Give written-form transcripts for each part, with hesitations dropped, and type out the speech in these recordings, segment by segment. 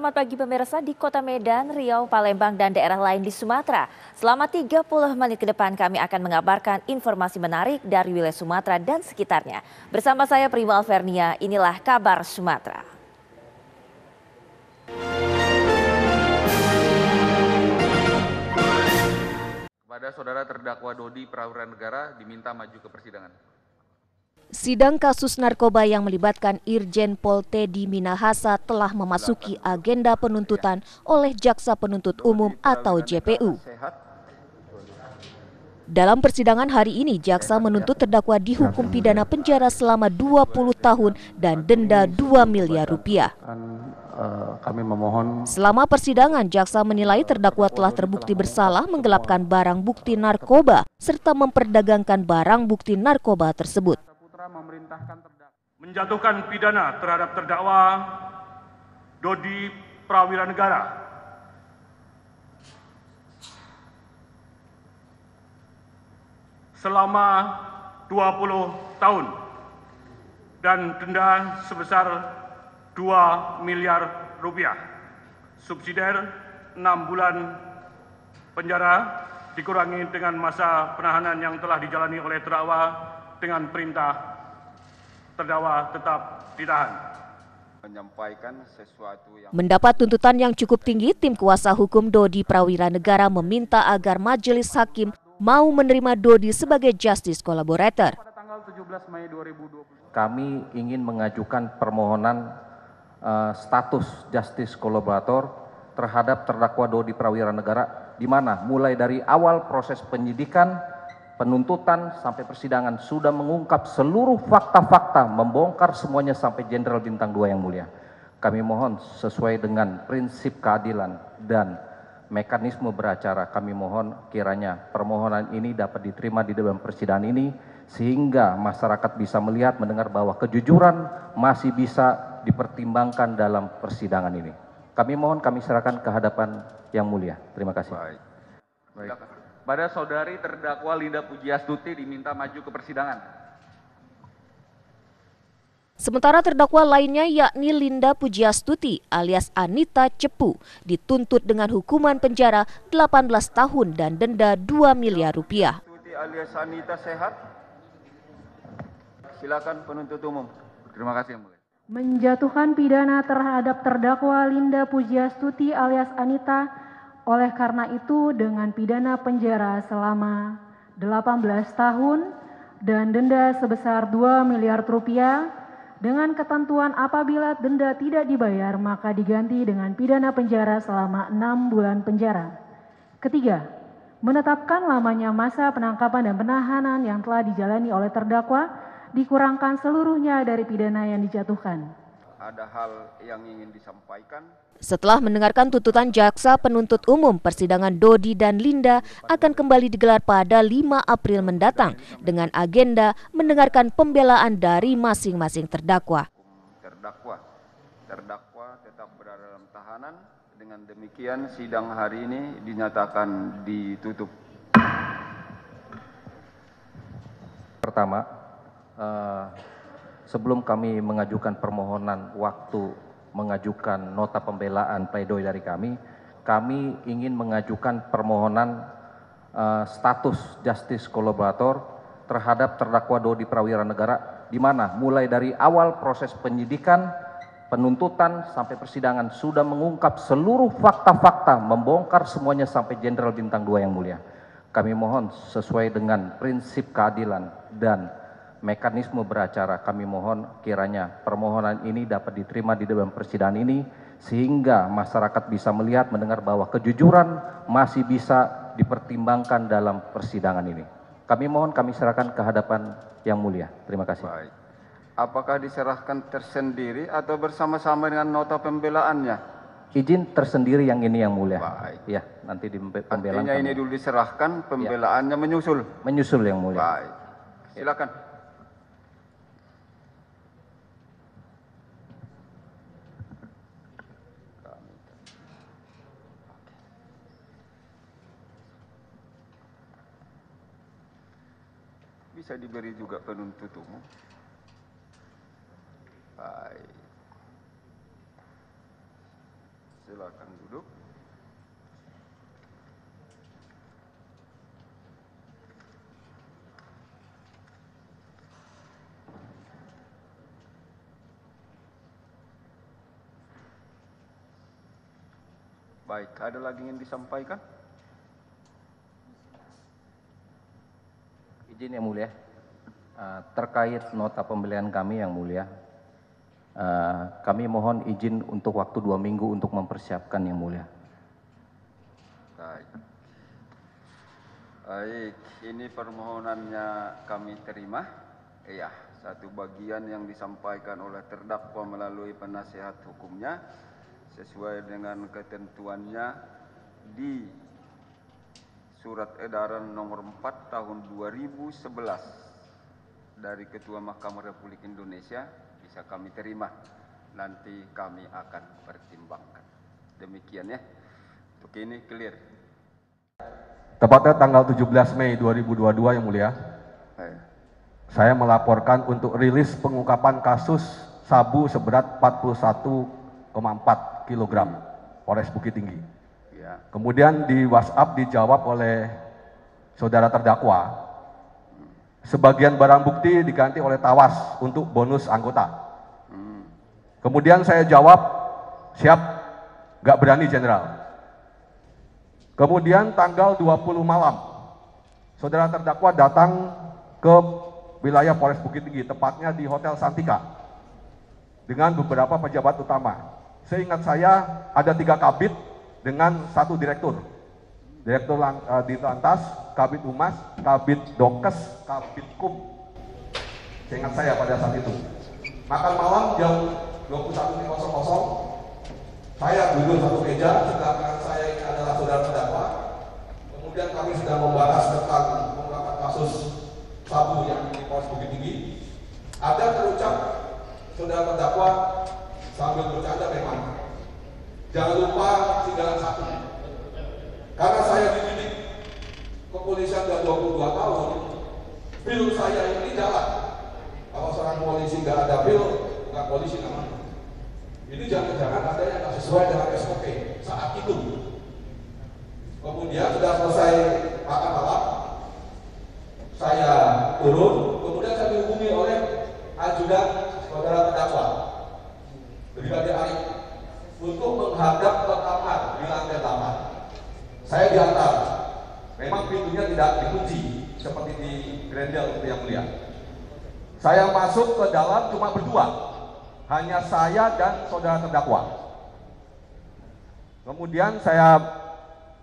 selamat pagi pemirsa di Kota Medan, Riau, Palembang, dan daerah lain di Sumatera. Selama 30 menit ke depan kami akan mengabarkan informasi menarik dari wilayah Sumatera dan sekitarnya. Bersama saya Prima Alvernia, inilah kabar Sumatera. Kepada saudara terdakwa Dodi Prawira Negara diminta maju ke persidangan. Sidang kasus narkoba yang melibatkan Irjen Pol Teddy Minahasa telah memasuki agenda penuntutan oleh Jaksa Penuntut Umum atau JPU. Dalam persidangan hari ini, Jaksa menuntut terdakwa dihukum pidana penjara selama 20 tahun dan denda 2 miliar rupiah. Kami memohon. Selama persidangan, Jaksa menilai terdakwa telah terbukti bersalah menggelapkan barang bukti narkoba serta memperdagangkan barang bukti narkoba tersebut. Menjatuhkan pidana terhadap terdakwa Dodi Prawira Negara selama 20 tahun dan denda sebesar 2 miliar rupiah, subsidiar 6 bulan penjara dikurangi dengan masa penahanan yang telah dijalani oleh terdakwa dengan perintah terdakwa tetap ditahan. Mendapat tuntutan yang cukup tinggi, tim kuasa hukum Dodi Prawira Negara meminta agar majelis hakim mau menerima Dodi sebagai justice collaborator. Kami ingin mengajukan permohonan status justice collaborator terhadap terdakwa Dodi Prawira Negara, di mana mulai dari awal proses penyidikan, penuntutan sampai persidangan sudah mengungkap seluruh fakta-fakta, membongkar semuanya sampai Jenderal Bintang 2 yang mulia. Kami mohon sesuai dengan prinsip keadilan dan mekanisme beracara, kami mohon kiranya permohonan ini dapat diterima di dalam persidangan ini sehingga masyarakat bisa melihat, mendengar bahwa kejujuran masih bisa dipertimbangkan dalam persidangan ini. Kami mohon, kami serahkan ke hadapan yang mulia. Terima kasih. Baik. Pada saudari terdakwa Linda Pujiastuti diminta maju ke persidangan. Sementara terdakwa lainnya yakni Linda Pujiastuti alias Anita Cepu dituntut dengan hukuman penjara 18 tahun dan denda 2 miliar rupiah. Alias Anita sehat. Silakan penuntut umum. Terima kasih yang mulia. Menjatuhkan pidana terhadap terdakwa Linda Pujiastuti alias Anita. Oleh karena itu dengan pidana penjara selama 18 tahun dan denda sebesar 2 miliar rupiah dengan ketentuan apabila denda tidak dibayar maka diganti dengan pidana penjara selama 6 bulan penjara. Ketiga, menetapkan lamanya masa penangkapan dan penahanan yang telah dijalani oleh terdakwa dikurangkan seluruhnya dari pidana yang dijatuhkan. Ada hal yang ingin disampaikan. Setelah mendengarkan tuntutan Jaksa Penuntut Umum, persidangan Dodi dan Linda akan kembali digelar pada 5 April mendatang dengan agenda mendengarkan pembelaan dari masing-masing terdakwa. Terdakwa tetap berada dalam tahanan. Dengan demikian sidang hari ini dinyatakan ditutup. Pertama, sebelum kami mengajukan permohonan waktu mengajukan nota pembelaan pledoi dari kami ingin mengajukan permohonan status justice collaborator terhadap terdakwa Dodi Prawira Negara, di mana mulai dari awal proses penyidikan, penuntutan sampai persidangan sudah mengungkap seluruh fakta-fakta, membongkar semuanya sampai Jenderal Bintang 2 yang mulia. Kami mohon sesuai dengan prinsip keadilan dan mekanisme beracara, kami mohon kiranya permohonan ini dapat diterima di dalam persidangan ini sehingga masyarakat bisa melihat, mendengar bahwa kejujuran masih bisa dipertimbangkan dalam persidangan ini. Kami mohon, kami serahkan ke hadapan yang mulia. Terima kasih. Baik. Apakah diserahkan tersendiri atau bersama-sama dengan nota pembelaannya? Izin tersendiri yang ini yang mulia. Baik. Ya, nanti di pembelaan. Artinya ini dulu diserahkan, pembelaannya menyusul. Menyusul yang mulia. Baik. Silakan. Bisa diberi juga penuntut umum. Baik. silakan duduk. Baik, ada lagi yang disampaikan? Izin yang mulia, terkait nota pembelian kami yang mulia, kami mohon izin untuk waktu 2 minggu untuk mempersiapkan yang mulia. Baik. Baik, ini permohonannya kami terima. Iya, satu bagian yang disampaikan oleh terdakwa melalui penasihat hukumnya sesuai dengan ketentuannya di Surat Edaran Nomor 4 Tahun 2011 dari Ketua Mahkamah Republik Indonesia bisa kami terima. Nanti kami akan pertimbangkan. Demikian ya. Untuk ini clear. Tepatnya tanggal 17 Mei 2022 yang mulia, saya melaporkan untuk rilis pengungkapan kasus sabu seberat 41,4 kg Polres Bukit Tinggi. Ya. Kemudian di WhatsApp dijawab oleh saudara terdakwa, sebagian barang bukti diganti oleh tawas untuk bonus anggota. Kemudian saya jawab, siap, nggak berani Jenderal. Kemudian tanggal 20 malam, saudara terdakwa datang ke wilayah Polres Bukit Tinggi, tepatnya di Hotel Santika, dengan beberapa pejabat utama. Seingat saya ada 3 kabit dengan 1 direktur. Direktur Ditlantas, Kabit Humas, Kabit Dokes, Kabit Kum. Seingat saya pada saat itu. Makan malam jam 21.00, saya duduk satu meja, sebelah kanan saya ini adalah saudara terdakwa. Kemudian kami sedang membahas tentang pengungkapan kasus sabu yang di Polres Bukit Tinggi. Ada terucap saudara terdakwa sambil bercanda memang, jangan lupa tinggalan 1. Karena saya dididik kepolisian sudah 22 tahun, pil saya ini jalan. Kalau seorang polisi nggak ada pil, bukan polisi namanya. Ini jangan-jangan ada yang nggak sesuai dengan SOP saat itu. Kemudian sudah selesai makan malam, saya turun, kemudian saya dihubungi oleh ajudan saudara terdakwa, Brigadir Arif, untuk menghadap ke kamar di lantai 8. Saya diantar, memang pintunya tidak dikunci seperti di Grendel yang mulia. Saya masuk ke dalam cuma berdua, hanya saya dan saudara terdakwa. Kemudian saya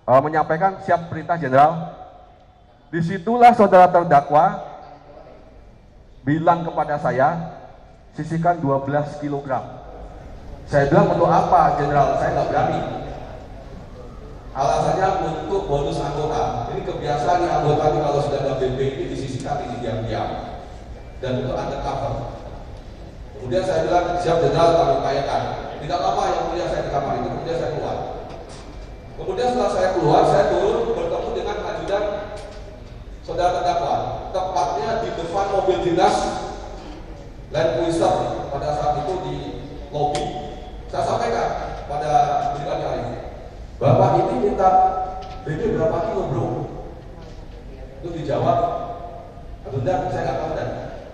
menyampaikan siap perintah Jenderal. Disitulah saudara terdakwa bilang kepada saya, sisihkan 12 kg. Saya bilang, untuk apa Jenderal? Saya nggak berani. Alasannya untuk bonus anggota. Ini kebiasaan anggota ini kalau sudah ada BPI disisihkan ini diam-diam dan itu undercover. Kemudian saya bilang, siap Jenderal, kami upayakan. Tidak apa-apa yang mulia, saya di kamar itu. Kemudian saya keluar. Kemudian setelah saya keluar, saya turun bertemu dengan ajudan saudara terdakwa, tepatnya di depan mobil dinas Land Cruiser pada saat itu di lobi. Saya sampaikan pada Brigadir Arif, Bapak ini minta BB berapa kilo bro? Itu dijawab, aduh dan saya nggak tahu dan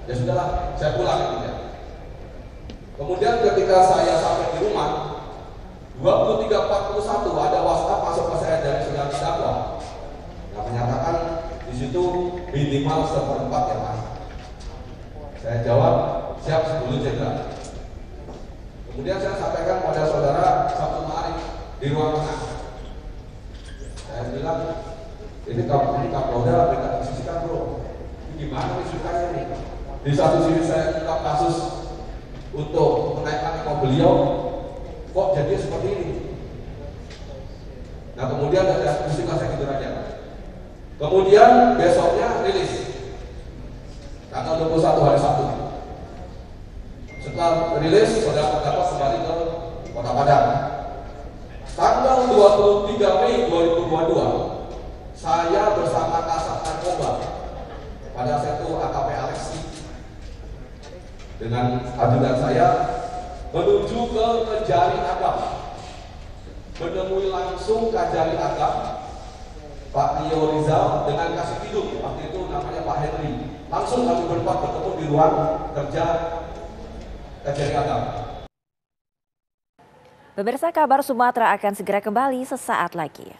ya sudahlah, saya pulang ya. Kemudian ketika saya sampai di rumah 23.41 ada WhatsApp masuk ke saya dari saudara terdakwa yang menyatakan di situ minimal 1/4 ya Mas. Saya jawab siap 10 Jenderal. Kemudian saya sampaikan pada saudara Sabtu Ma'arif di ruang tengah. Saya bilang ini Kapolda mereka disisikan bro. Ini gimana disisikannya nih? Di satu sisi saya ungkap kasus untuk menaikkan nama beliau, kok jadi seperti ini? Nah kemudian ada istilah saya gitu aja. Kemudian besoknya rilis tanggal 21 hari Sabtu. Setelah rilis, saudara terdakwa kembali ke Kota Padang. Tanggal 23 Mei 2022, saya bersama Kasat Narkoba pada saat itu AKP Alexi dengan ajudan saya menuju ke Kejari Agam. menemui langsung Kajari Agam, Pak Rio Rizal dengan Kasih Hidup, waktu itu namanya Pak Henry. Langsung kami berempat bertemu di ruang kerja Kajari Agam. Pemirsa, kabar Sumatera akan segera kembali sesaat lagi.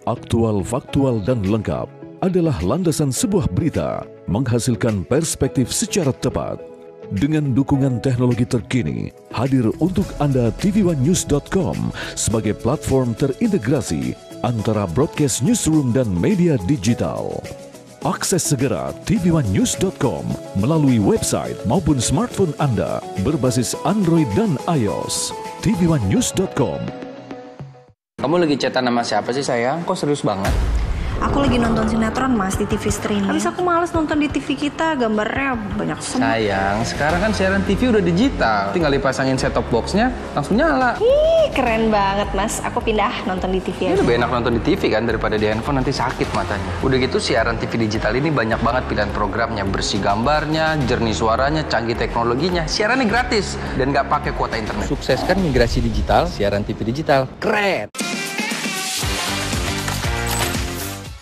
Aktual, faktual, dan lengkap adalah landasan sebuah berita menghasilkan perspektif secara tepat. Dengan dukungan teknologi terkini, hadir untuk Anda tvOneNews.com sebagai platform terintegrasi antara broadcast newsroom dan media digital. Akses segera tvOneNews.com melalui website maupun smartphone Anda berbasis Android dan iOS. tvOneNews.com. Kamu lagi chatan sama siapa sih sayang? Kok serius banget? Aku lagi nonton sinetron mas di TV streaming. Habis aku males nonton di TV kita, gambarnya banyak semut. Sayang, sekarang kan siaran TV udah digital. Tinggal dipasangin set-top box-nya, langsung nyala. Ih, keren banget mas. Aku pindah nonton di TV aja. Lebih enak nonton di TV kan daripada di handphone, nanti sakit matanya. Udah gitu siaran TV digital ini banyak banget pilihan programnya. Bersih gambarnya, jernih suaranya, canggih teknologinya. Siarannya gratis dan nggak pakai kuota internet. Sukseskan migrasi digital, siaran TV digital. Keren!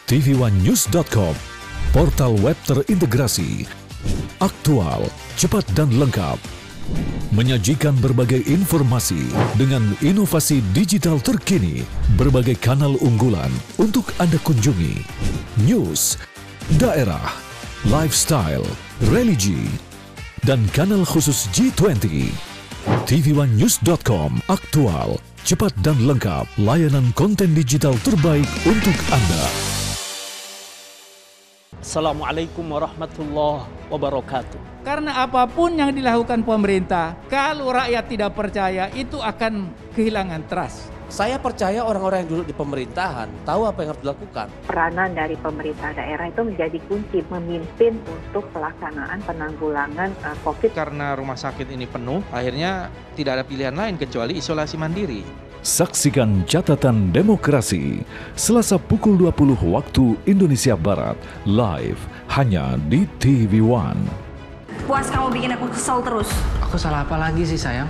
tvOneNews.com, portal web terintegrasi, aktual, cepat dan lengkap, menyajikan berbagai informasi dengan inovasi digital terkini, berbagai kanal unggulan untuk Anda kunjungi, news, daerah, lifestyle, religi, dan kanal khusus G20. tvOneNews.com, aktual, cepat dan lengkap, layanan konten digital terbaik untuk Anda. Assalamualaikum warahmatullahi wabarakatuh. Karena apapun yang dilakukan pemerintah, kalau rakyat tidak percaya, itu akan kehilangan trust. Saya percaya orang-orang yang duduk di pemerintahan tahu apa yang harus dilakukan. Peranan dari pemerintah daerah itu menjadi kunci memimpin untuk pelaksanaan penanggulangan COVID. Karena rumah sakit ini penuh, akhirnya tidak ada pilihan lain kecuali isolasi mandiri. Saksikan Catatan Demokrasi Selasa pukul 20 waktu Indonesia Barat, live hanya di TV One. Puas kamu bikin aku kesel terus. Aku salah apa lagi sih sayang?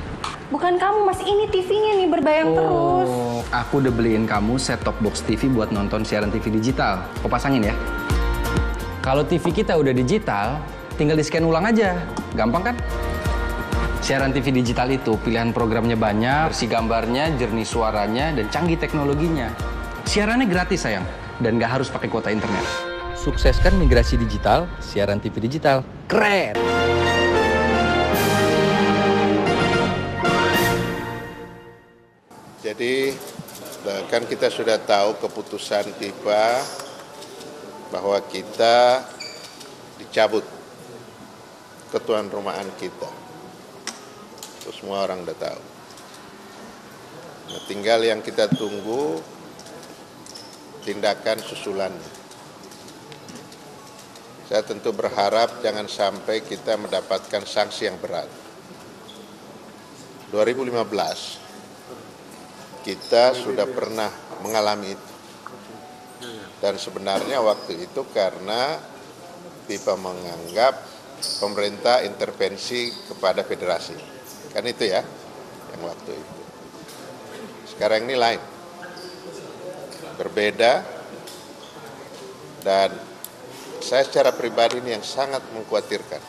Bukan kamu mas, ini TV-nya nih berbayang terus. Aku udah beliin kamu set-top box TV buat nonton siaran TV digital. Kau pasangin ya. Kalau TV kita udah digital, tinggal di-scan ulang aja. Gampang kan? Siaran TV digital itu pilihan programnya banyak, bersih gambarnya, jernih suaranya, dan canggih teknologinya. Siarannya gratis sayang, dan nggak harus pakai kuota internet. Sukseskan migrasi digital, siaran TV digital. Keren! Jadi kan kita sudah tahu keputusan FIFA bahwa kita dicabut ketuan rumahan kita. Itu semua orang udah tahu. Nah, tinggal yang kita tunggu tindakan susulannya. Saya tentu berharap jangan sampai kita mendapatkan sanksi yang berat. 2015 kita sudah pernah mengalami itu. Dan sebenarnya waktu itu karena FIFA menganggap pemerintah intervensi kepada federasi. Kan itu ya, yang waktu itu. Sekarang ini lain. Berbeda. Dan saya secara pribadi ini yang sangat mengkhawatirkan.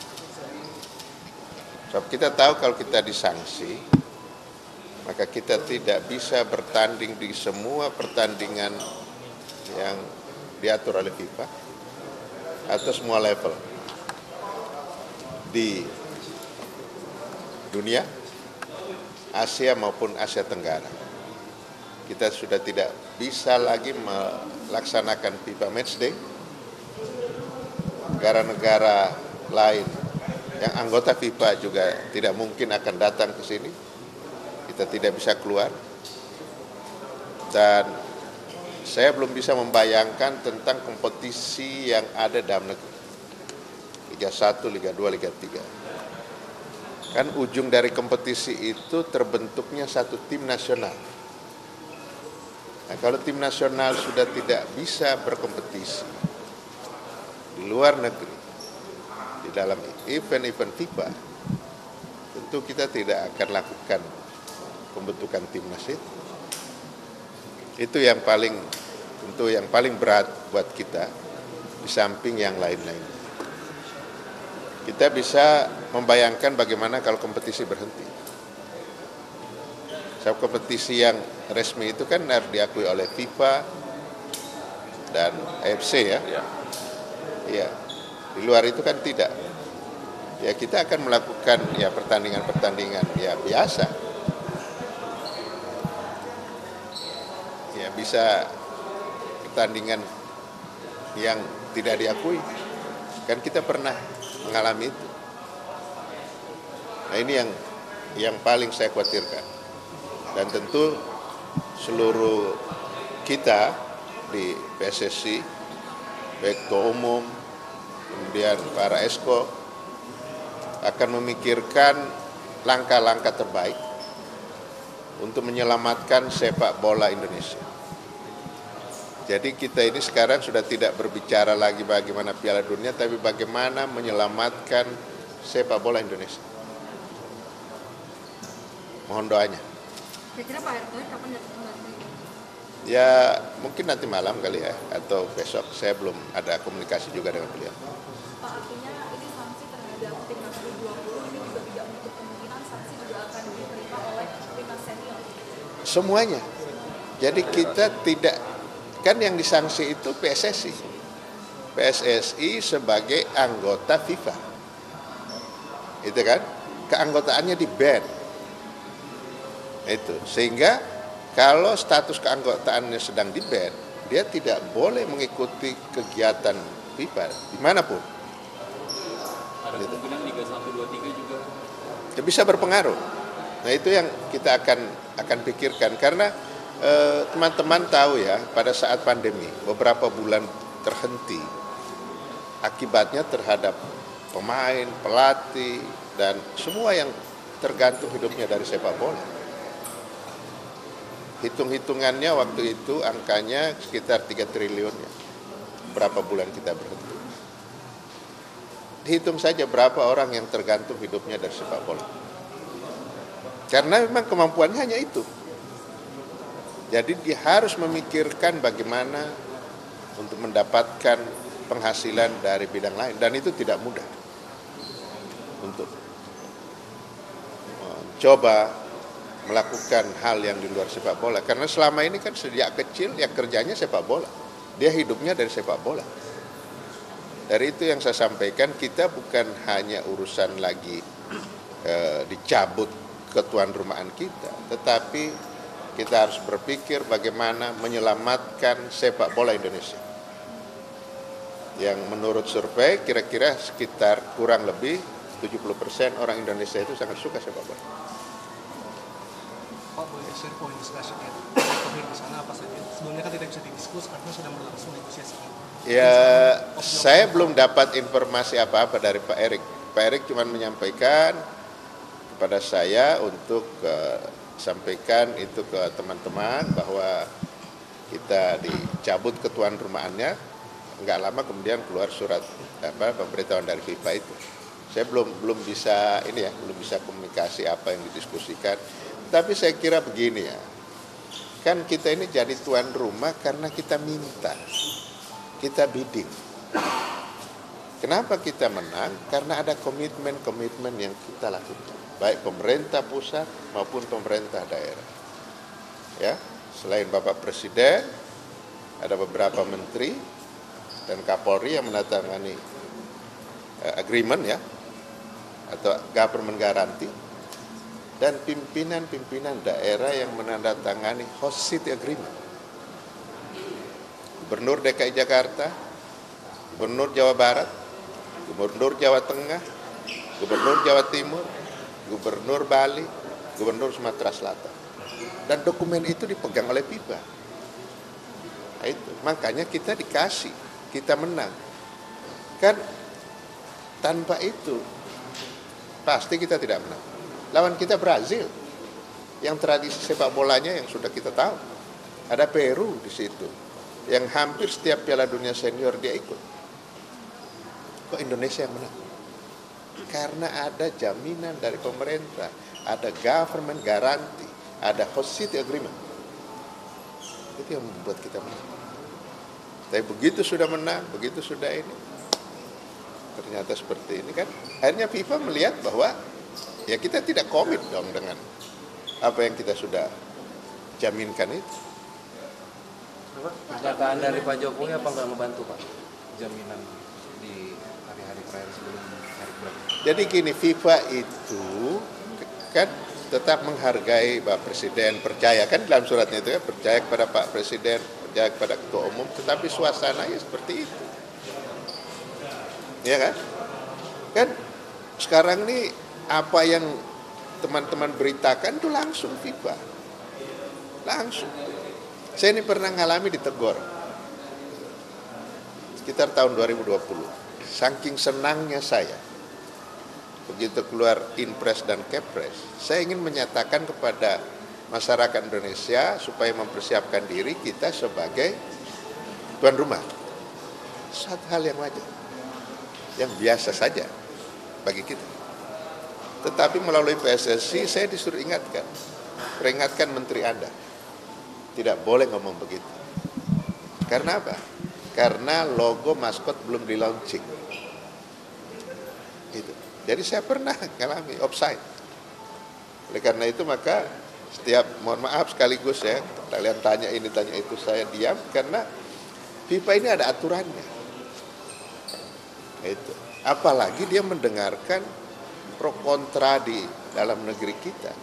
Sebab kita tahu kalau kita disanksi, maka kita tidak bisa bertanding di semua pertandingan yang diatur oleh FIFA atau semua level di dunia, Asia maupun Asia Tenggara. Kita sudah tidak bisa lagi melaksanakan FIFA Matchday. Negara-negara lain yang anggota FIFA juga tidak mungkin akan datang ke sini. Kita tidak bisa keluar. Dan saya belum bisa membayangkan tentang kompetisi yang ada dalam negeri. Liga 1, Liga 2, Liga 3. Kan ujung dari kompetisi itu terbentuknya satu tim nasional. Nah, kalau tim nasional sudah tidak bisa berkompetisi di luar negeri, di dalam event-event FIFA, tentu kita tidak akan lakukan pembentukan timnas itu. Itu yang paling, tentu yang paling berat buat kita, di samping yang lain-lain. Kita bisa membayangkan bagaimana kalau kompetisi berhenti. Sebab kompetisi yang resmi itu kan harus diakui oleh FIFA dan AFC ya. Iya. Di luar itu kan tidak. Ya kita akan melakukan ya pertandingan-pertandingan ya biasa. Ya bisa pertandingan yang tidak diakui. Kan kita pernah mengalami itu. Nah ini yang paling saya khawatirkan. Dan tentu seluruh kita di PSSI, baik ketua umum, kemudian para esko, akan memikirkan langkah-langkah terbaik untuk menyelamatkan sepak bola Indonesia. Jadi kita ini sekarang sudah tidak berbicara lagi bagaimana Piala Dunia, tapi bagaimana menyelamatkan sepak bola Indonesia. Mohon doanya. Kira-kira Pak Erick Thohir kapan datang kembali? Ya mungkin nanti malam kali ya, atau besok. Saya belum ada komunikasi juga dengan beliau. Pak, artinya ini sanksi terhadap timnas U20 ini juga tidak menutup kemungkinan sanksi juga akan diterima oleh timnas senior? Semuanya. Jadi kita tidak, kan yang disanksi itu PSSI. PSSI sebagai anggota FIFA. Itu kan, keanggotaannya di-ban. Itu, sehingga kalau status keanggotaannya sedang di-ban, dia tidak boleh mengikuti kegiatan FIFA dimanapun. Ada kemungkinan Liga 1, 2, 3 juga? Ya, bisa berpengaruh. Nah itu yang kita akan pikirkan, karena teman-teman tahu ya, pada saat pandemi beberapa bulan terhenti, akibatnya terhadap pemain, pelatih, dan semua yang tergantung hidupnya dari sepak bola. Hitung-hitungannya waktu itu angkanya sekitar 3 triliun ya, berapa bulan kita berhenti. Dihitung saja berapa orang yang tergantung hidupnya dari sepak bola. Karena memang kemampuannya hanya itu. Jadi dia harus memikirkan bagaimana untuk mendapatkan penghasilan dari bidang lain. Dan itu tidak mudah untuk coba melakukan hal yang di luar sepak bola. Karena selama ini kan sejak kecil ya kerjanya sepak bola. Dia hidupnya dari sepak bola. Dari itu yang saya sampaikan, kita bukan hanya urusan lagi dicabut ketuan rumahan kita, tetapi kita harus berpikir bagaimana menyelamatkan sepak bola Indonesia. Yang menurut survei kira-kira sekitar kurang lebih 70% orang Indonesia itu sangat suka sepak bola. Pak, boleh share poin discussion-nya di sana apa saja? Sebelumnya kan tidak bisa didiskus karena sudah berlangsung negosiasi. Ya, saya belum dapat informasi apa-apa dari Pak Erick. Pak Erick cuma menyampaikan kepada saya untuk sampaikan itu ke teman-teman bahwa kita dicabut ketuan rumahannya, nggak lama kemudian keluar surat pemberitahuan dari FIFA itu. Saya belum bisa belum bisa komunikasi apa yang didiskusikan. Tapi saya kira begini ya, kan kita ini jadi tuan rumah karena kita minta, kita bidding. Kenapa kita menang? Karena ada komitmen-komitmen yang kita lakukan, baik pemerintah pusat maupun pemerintah daerah. Ya, selain Bapak Presiden, ada beberapa menteri dan Kapolri yang menandatangani agreement ya, atau government guarantee, dan pimpinan-pimpinan daerah yang menandatangani host city agreement. Gubernur DKI Jakarta, Gubernur Jawa Barat, Gubernur Jawa Tengah, Gubernur Jawa Timur, Gubernur Bali, Gubernur Sumatera Selatan. Dan dokumen itu dipegang oleh FIFA. Nah, itu. Makanya kita dikasih, kita menang. Kan tanpa itu Pasti kita tidak menang. Lawan kita Brazil, yang tradisi sepak bolanya yang sudah kita tahu. Ada Peru di situ, yang hampir setiap Piala Dunia Senior dia ikut. Kok Indonesia yang menang? Karena ada jaminan dari pemerintah, ada government garanti, ada host city agreement. Itu yang membuat kita menang. Tapi begitu sudah menang, begitu sudah ini, ternyata seperti ini kan. Akhirnya FIFA melihat bahwa ya kita tidak komit dong dengan apa yang kita sudah jaminkan itu. Perkataan dari Pak Jokowi apa nggak ngebantu Pak? Jaminan di hari-hari terakhir sebelum hari bulan. Jadi gini, FIFA itu kan tetap menghargai Pak Presiden, percaya kan dalam suratnya itu ya, percaya kepada Pak Presiden, percaya kepada Ketua Umum, tetapi suasananya seperti itu. Ya kan? Kan sekarang ini apa yang teman-teman beritakan itu langsung FIFA. Langsung. Saya ini pernah ngalami ditegur. Sekitar tahun 2020. Saking senangnya saya. Begitu keluar Inpres dan Kepres, saya ingin menyatakan kepada masyarakat Indonesia supaya mempersiapkan diri kita sebagai tuan rumah. Satu hal yang wajar, yang biasa saja bagi kita. Tetapi melalui PSSI saya disuruh peringatkan Menteri Anda, tidak boleh ngomong begitu. Karena apa? Karena logo maskot belum di-launching. Itu. Jadi saya pernah ngalami offside. Oleh karena itu maka setiap, mohon maaf sekaligus ya, kalian tanya ini tanya itu, saya diam karena FIFA ini ada aturannya. Itu. Apalagi dia mendengarkan pro kontra di dalam negeri kita.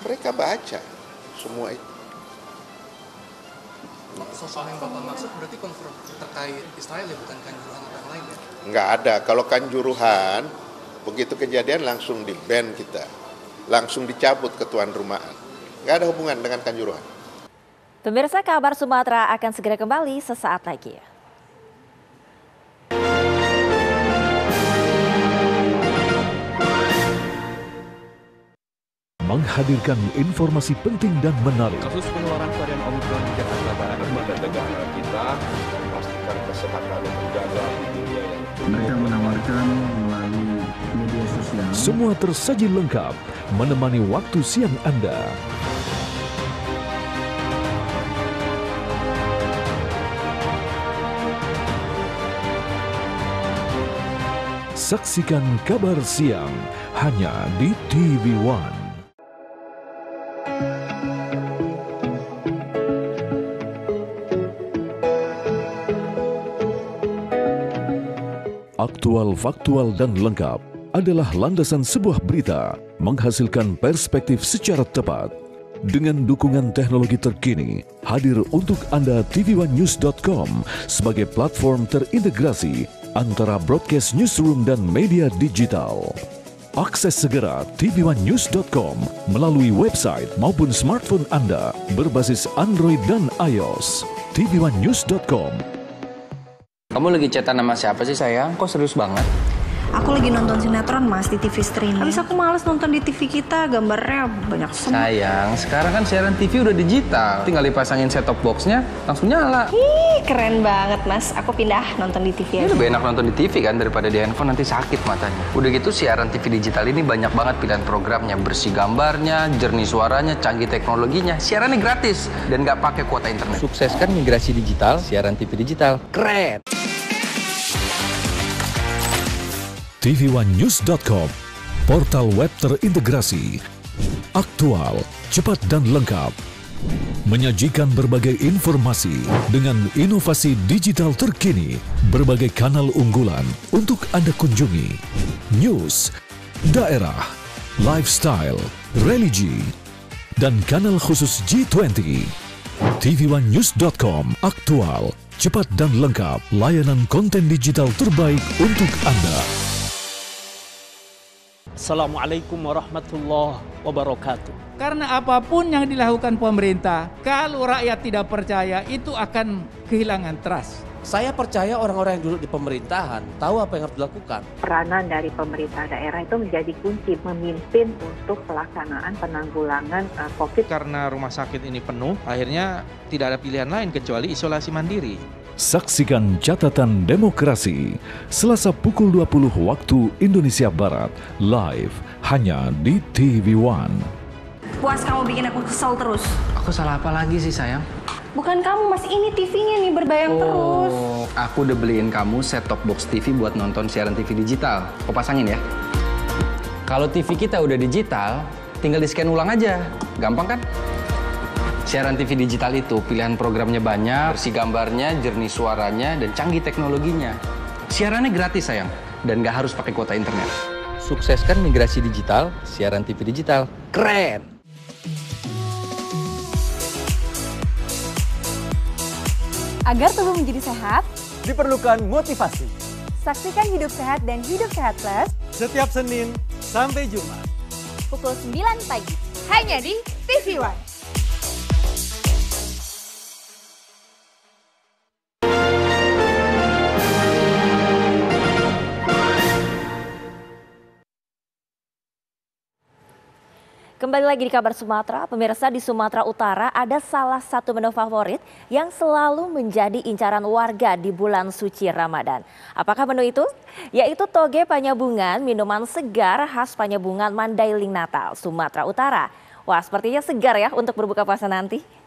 Mereka baca semua itu. Sosok yang Bapak maksud berarti konfront terkait Israel ya, bukan Kanjuruhan atau yang lain ya? Nggak ada. Kalau Kanjuruhan, begitu kejadian langsung di-ban kita. Langsung dicabut ketuan rumahan. Nggak ada hubungan dengan Kanjuruhan. Pemirsa, Kabar Sumatera akan segera kembali sesaat lagi. Menghadirkan informasi penting dan menarik. Kasus penularan varian Omikron di Jakarta Barat. Lembaga negara kita memastikan kesehatan terjaga di dunia yang mereka menawarkan melalui media sosial. Semua tersaji lengkap menemani waktu siang Anda. Saksikan Kabar Siang hanya di TV One. Aktual, faktual, dan lengkap adalah landasan sebuah berita menghasilkan perspektif secara tepat. Dengan dukungan teknologi terkini, hadir untuk Anda tvOneNews.com sebagai platform terintegrasi antara broadcast newsroom dan media digital. Akses segera tvOneNews.com melalui website maupun smartphone Anda berbasis Android dan iOS. tvOneNews.com. Kamu lagi chatan sama siapa sih sayang? Kok serius banget? Aku lagi nonton sinetron Mas di TV streaming. Habis aku males nonton di TV kita, gambarnya banyak semua. Sayang, sekarang kan siaran TV udah digital. Tinggal dipasangin set-top box-nya, langsung nyala. Ih, keren banget Mas. Aku pindah nonton di TV aja. Lebih enak nonton di TV kan daripada di handphone, nanti sakit matanya. Udah gitu siaran TV digital ini banyak banget pilihan programnya. Bersih gambarnya, jernih suaranya, canggih teknologinya. Siarannya gratis dan nggak pakai kuota internet. Sukseskan migrasi digital, siaran TV digital. Keren! tvOneNews.com, portal web terintegrasi, aktual, cepat dan lengkap, menyajikan berbagai informasi dengan inovasi digital terkini, berbagai kanal unggulan untuk Anda kunjungi, news, daerah, lifestyle, religi, dan kanal khusus G20. tvOneNews.com, aktual, cepat dan lengkap, layanan konten digital terbaik untuk Anda. Assalamualaikum warahmatullahi wabarakatuh. Karena apapun yang dilakukan pemerintah, kalau rakyat tidak percaya itu akan kehilangan trust. Saya percaya orang-orang yang duduk di pemerintahan tahu apa yang harus dilakukan. Peranan dari pemerintah daerah itu menjadi kunci memimpin untuk pelaksanaan penanggulangan COVID. Karena rumah sakit ini penuh, akhirnya tidak ada pilihan lain kecuali isolasi mandiri. Saksikan Catatan Demokrasi Selasa pukul 20 waktu Indonesia Barat live hanya di TV One. Puas kamu bikin aku kesel terus. Aku salah apa lagi sih sayang? Bukan kamu mas, ini TV-nya nih berbayang terus. Aku udah beliin kamu set-top box TV buat nonton siaran TV digital. Aku pasangin ya. Kalau TV kita udah digital, tinggal di-scan ulang aja. Gampang kan? Siaran TV digital itu pilihan programnya banyak, bersih gambarnya, jernih suaranya, dan canggih teknologinya. Siarannya gratis sayang, dan nggak harus pakai kuota internet. Sukseskan migrasi digital, siaran TV digital. Keren! Agar tubuh menjadi sehat, diperlukan motivasi. Saksikan Hidup Sehat dan Hidup Sehat Plus setiap Senin sampai Jumat pukul 9 pagi hanya di TV One. Kembali lagi di Kabar Sumatera, pemirsa, di Sumatera Utara ada salah satu menu favorit yang selalu menjadi incaran warga di bulan suci Ramadan. Apakah menu itu? Yaitu toge panyabungan, minuman segar khas Panyabungan Mandailing Natal, Sumatera Utara. Wah, sepertinya segar ya untuk berbuka puasa nanti.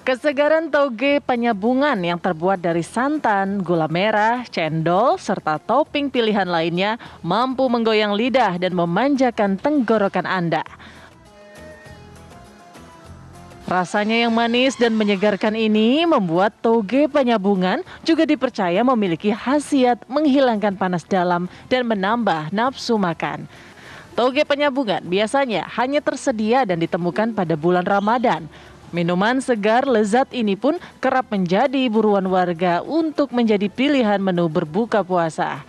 Kesegaran toge panyabungan yang terbuat dari santan, gula merah, cendol, serta topping pilihan lainnya mampu menggoyang lidah dan memanjakan tenggorokan Anda. Rasanya yang manis dan menyegarkan ini membuat toge panyabungan juga dipercaya memiliki khasiat menghilangkan panas dalam dan menambah nafsu makan. Toge panyabungan biasanya hanya tersedia dan ditemukan pada bulan Ramadan. Minuman segar lezat ini pun kerap menjadi buruan warga untuk menjadi pilihan menu berbuka puasa.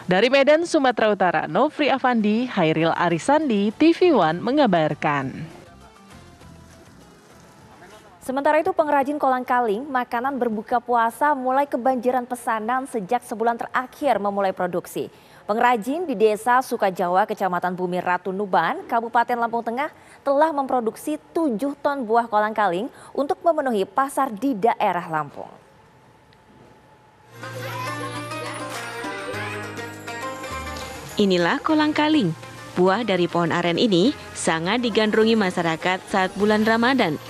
Dari Medan, Sumatera Utara, Nofri Afandi, Hairil Arisandi, TV One mengabarkan. Sementara itu pengrajin kolang-kaling makanan berbuka puasa mulai kebanjiran pesanan sejak sebulan terakhir memulai produksi. Pengrajin di Desa Sukajawa, Kecamatan Bumi Ratu Nuban, Kabupaten Lampung Tengah telah memproduksi 7 ton buah kolang-kaling untuk memenuhi pasar di daerah Lampung. Inilah kolang-kaling. Buah dari pohon aren ini sangat digandrungi masyarakat saat bulan Ramadan.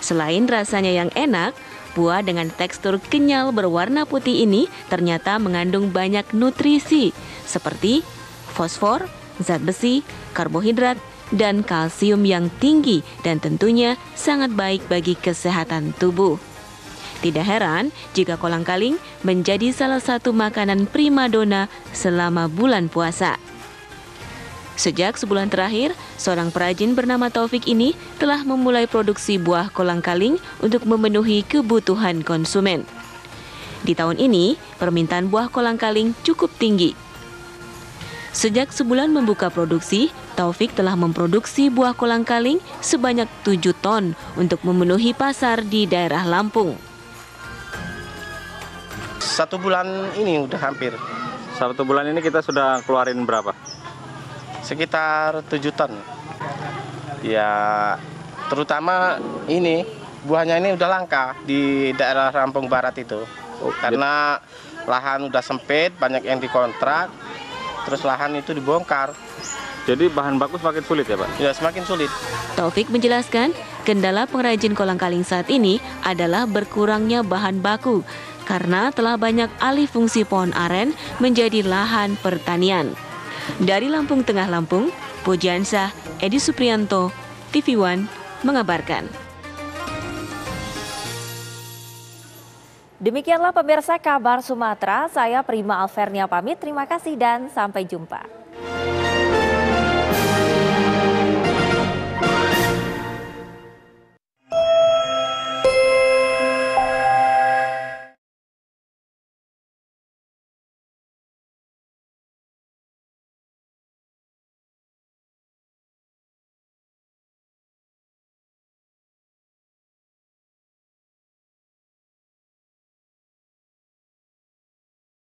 Selain rasanya yang enak, buah dengan tekstur kenyal berwarna putih ini ternyata mengandung banyak nutrisi seperti fosfor, zat besi, karbohidrat, dan kalsium yang tinggi dan tentunya sangat baik bagi kesehatan tubuh. Tidak heran jika kolang-kaling menjadi salah satu makanan primadona selama bulan puasa. Sejak sebulan terakhir, seorang perajin bernama Taufik ini telah memulai produksi buah kolang-kaling untuk memenuhi kebutuhan konsumen. Di tahun ini, permintaan buah kolang-kaling cukup tinggi. Sejak sebulan membuka produksi, Taufik telah memproduksi buah kolang-kaling sebanyak 7 ton untuk memenuhi pasar di daerah Lampung. 1 bulan ini udah hampir. 1 bulan ini kita sudah keluarin berapa? Sekitar 7 ton. Ya, terutama ini buahnya ini udah langka di daerah Lampung Barat itu. Karena lahan udah sempit, banyak yang dikontrak, terus lahan itu dibongkar. Jadi bahan baku semakin sulit ya Pak? Ya, semakin sulit. Taufik menjelaskan, kendala pengrajin kolang-kaling saat ini adalah berkurangnya bahan baku karena telah banyak alih fungsi pohon aren menjadi lahan pertanian. Dari Lampung Tengah, Lampung, Pujiansah, Edi Suprianto, TV One mengabarkan. Demikianlah pemirsa Kabar Sumatera, saya Prima Alvernia pamit, terima kasih dan sampai jumpa.